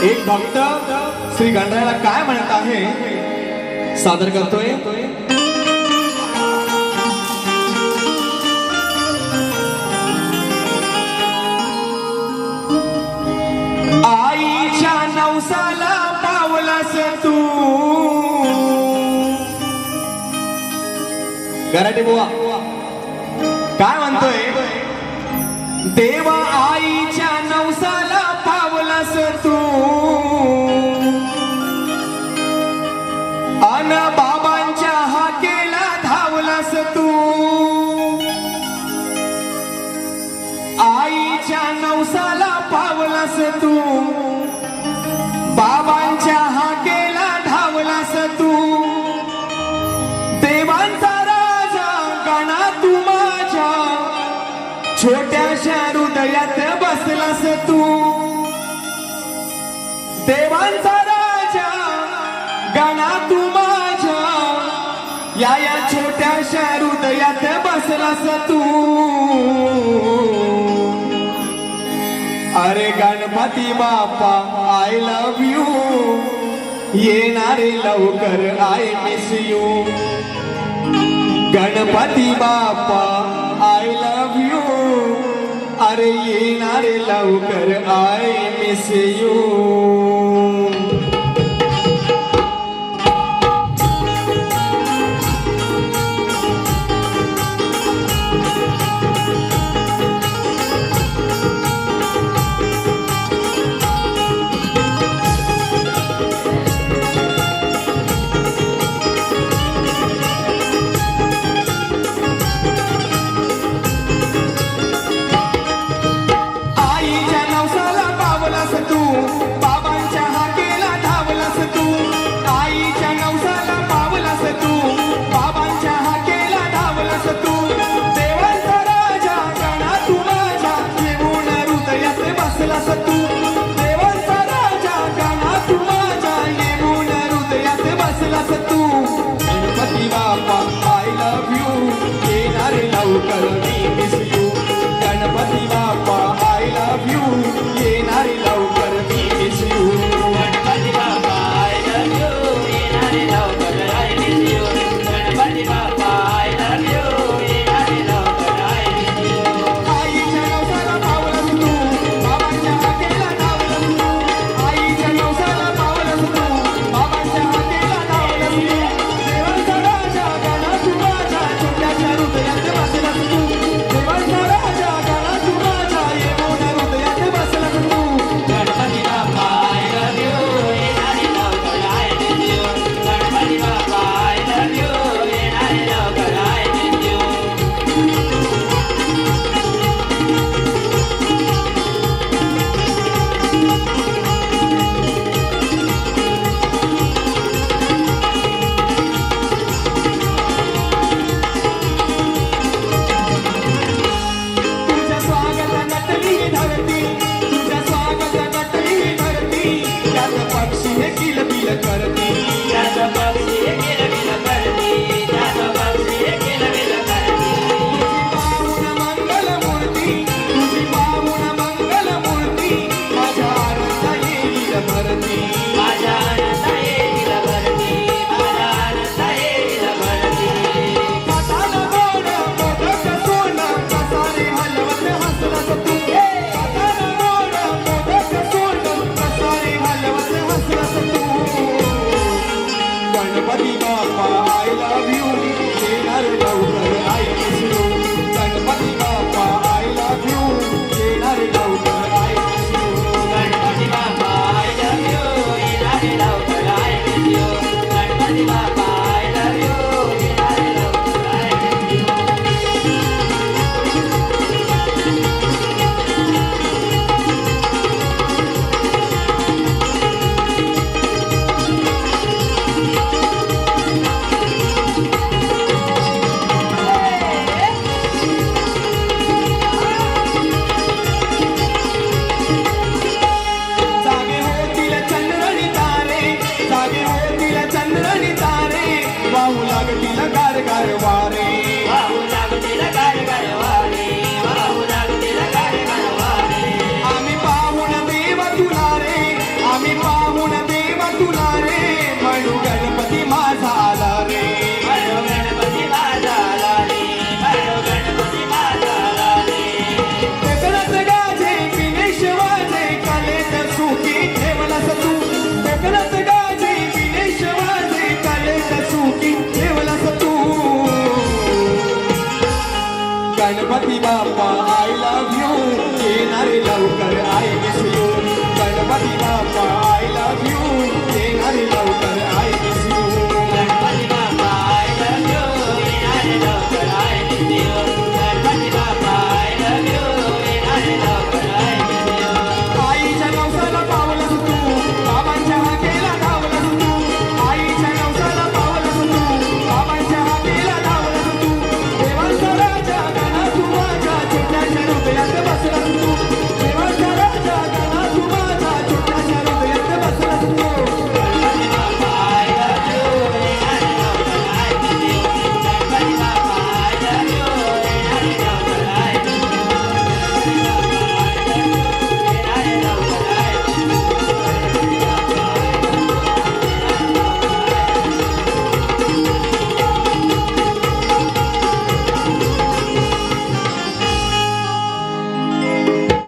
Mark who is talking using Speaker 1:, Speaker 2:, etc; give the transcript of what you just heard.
Speaker 1: एक भक्त श्री गणरायाला काय म्हणत आहे सादर करतोय। आईच्या नवसाला पावलास तू गराटे बुवा काय म्हणतोय। देवा आईच्या नवसाला पावलास तू अन बाबांच्या हाकेला धावलास तू। आईच्या नवसाला पावलास तू बाबांच्या हाकेला धावलास तू। देवांचा राजा गणा तू माझ्या छोट्याशा हृदयात बसलास तू। देवांचा राजा गणा तू माझ्या या छोट्याशा हृदयात बसलास तू। अरे Ganpati Bappa I love you येणारे लवकर I miss you. Ganpati Bappa I love you अरे येणारे लवकर आय मिस यू। तू बाबा आय लव्ह यू